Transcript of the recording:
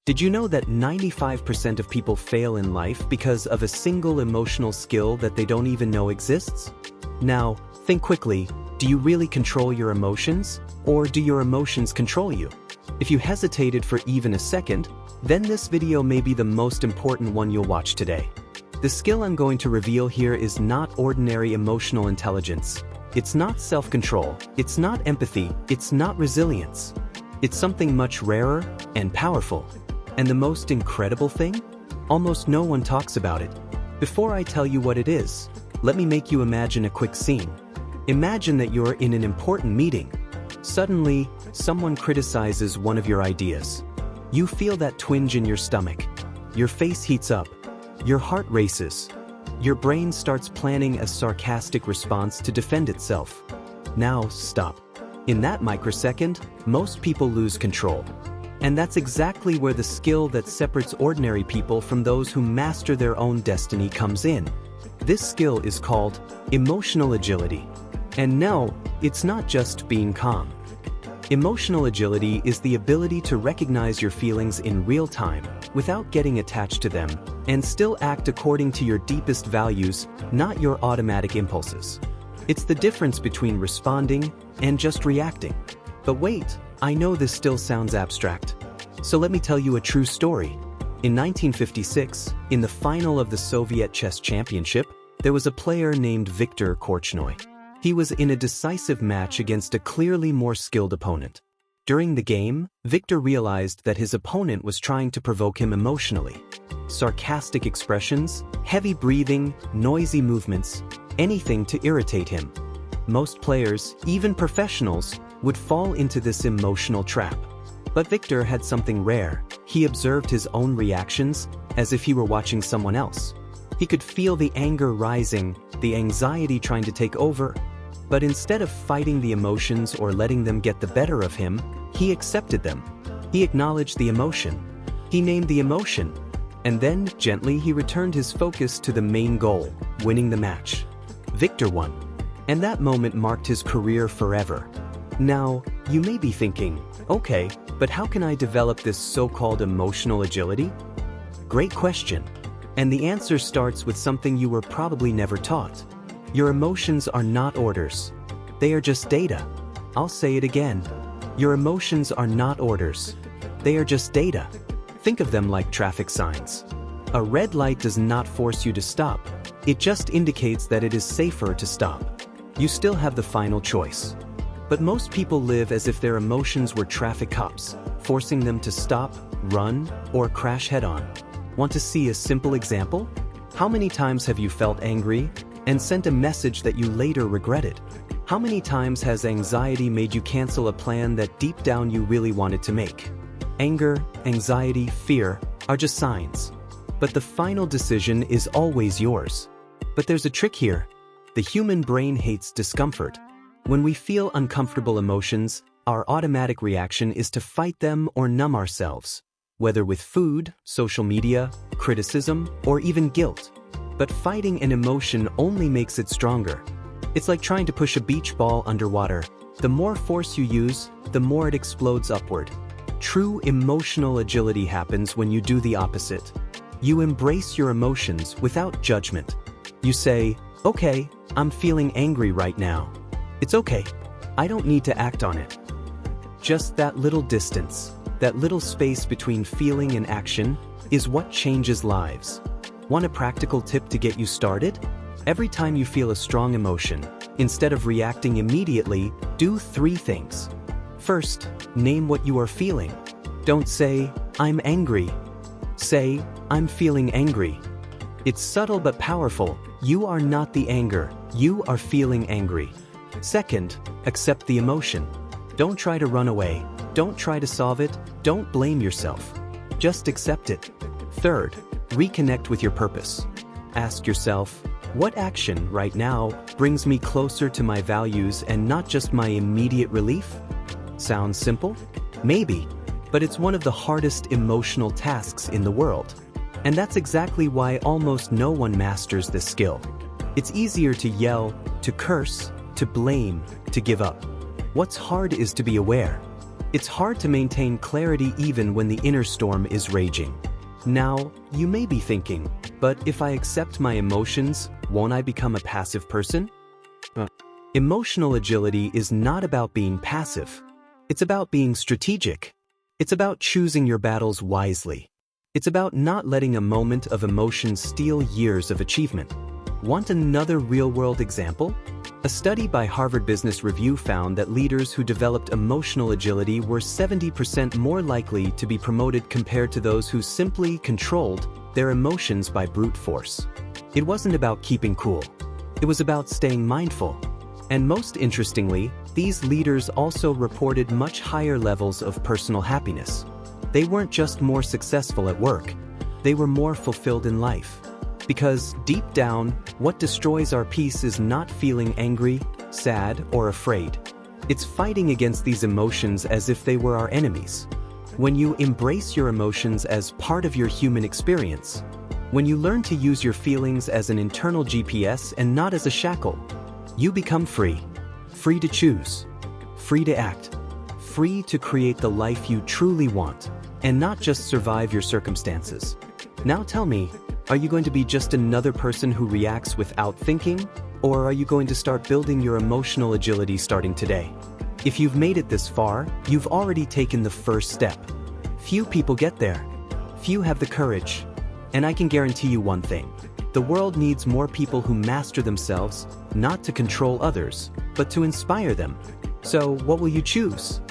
Did you know that 95% of people fail in life because of a single emotional skill that they don't even know exists? Now, think quickly, do you really control your emotions, or do your emotions control you? If you hesitated for even a second, then this video may be the most important one you'll watch today. The skill I'm going to reveal here is not ordinary emotional intelligence. It's not self-control, it's not empathy, it's not resilience. It's something much rarer and powerful. And the most incredible thing? Almost no one talks about it. Before I tell you what it is, let me make you imagine a quick scene. Imagine that you're in an important meeting. Suddenly, someone criticizes one of your ideas. You feel that twinge in your stomach. Your face heats up. Your heart races. Your brain starts planning a sarcastic response to defend itself. Now, stop. In that microsecond, most people lose control. And that's exactly where the skill that separates ordinary people from those who master their own destiny comes in. This skill is called emotional agility. And no, it's not just being calm. Emotional agility is the ability to recognize your feelings in real time without getting attached to them and still act according to your deepest values, not your automatic impulses. It's the difference between responding and just reacting. But wait, I know this still sounds abstract. So let me tell you a true story. In 1956, in the final of the Soviet Chess Championship, there was a player named Viktor Korchnoi. He was in a decisive match against a clearly more skilled opponent. During the game, Viktor realized that his opponent was trying to provoke him emotionally. Sarcastic expressions, heavy breathing, noisy movements, anything to irritate him. Most players, even professionals, would fall into this emotional trap. But Viktor had something rare. He observed his own reactions as if he were watching someone else. He could feel the anger rising, the anxiety trying to take over. But instead of fighting the emotions or letting them get the better of him, he accepted them. He acknowledged the emotion. He named the emotion. And then, gently, he returned his focus to the main goal, winning the match. Viktor won. And that moment marked his career forever. Now, you may be thinking, okay, but how can I develop this so-called emotional agility? Great question. And the answer starts with something you were probably never taught. Your emotions are not orders. They are just data. I'll say it again. Your emotions are not orders. They are just data. Think of them like traffic signs. A red light does not force you to stop. It just indicates that it is safer to stop. You still have the final choice. But most people live as if their emotions were traffic cops, forcing them to stop, run, or crash head-on. Want to see a simple example? How many times have you felt angry and sent a message that you later regretted? How many times has anxiety made you cancel a plan that deep down you really wanted to make? Anger, anxiety, fear are just signs. But the final decision is always yours. But there's a trick here. The human brain hates discomfort. When we feel uncomfortable emotions, our automatic reaction is to fight them or numb ourselves, whether with food, social media, criticism, or even guilt. But fighting an emotion only makes it stronger. It's like trying to push a beach ball underwater. The more force you use, the more it explodes upward. True emotional agility happens when you do the opposite. You embrace your emotions without judgment. You say, okay, I'm feeling angry right now. It's okay. I don't need to act on it. Just that little distance, that little space between feeling and action, is what changes lives. Want a practical tip to get you started? Every time you feel a strong emotion, instead of reacting immediately, do 3 things. First, name what you are feeling. Don't say, I'm angry. Say, I'm feeling angry. It's subtle but powerful. You are not the anger. You are feeling angry. Second, accept the emotion. Don't try to run away. Don't try to solve it. Don't blame yourself. Just accept it. Third, reconnect with your purpose. Ask yourself, what action right now brings me closer to my values and not just my immediate relief? Sounds simple? Maybe, but it's one of the hardest emotional tasks in the world. And that's exactly why almost no one masters this skill. It's easier to yell, to curse, to blame, to give up. What's hard is to be aware. It's hard to maintain clarity even when the inner storm is raging. Now, you may be thinking, but if I accept my emotions, won't I become a passive person? Emotional agility is not about being passive. It's about being strategic. It's about choosing your battles wisely. It's about not letting a moment of emotion steal years of achievement. Want another real-world example? A study by Harvard Business Review found that leaders who developed emotional agility were 70% more likely to be promoted compared to those who simply controlled their emotions by brute force. It wasn't about keeping cool. It was about staying mindful. And most interestingly, these leaders also reported much higher levels of personal happiness. They weren't just more successful at work, they were more fulfilled in life. Because deep down, what destroys our peace is not feeling angry, sad, or afraid. It's fighting against these emotions as if they were our enemies. When you embrace your emotions as part of your human experience, when you learn to use your feelings as an internal GPS and not as a shackle, you become free. Free to choose. Free to act. Free to create the life you truly want, and not just survive your circumstances. Now tell me, are you going to be just another person who reacts without thinking? Or are you going to start building your emotional agility starting today? If you've made it this far, you've already taken the first step. Few people get there. Few have the courage. And I can guarantee you one thing. The world needs more people who master themselves, not to control others, but to inspire them. So what will you choose?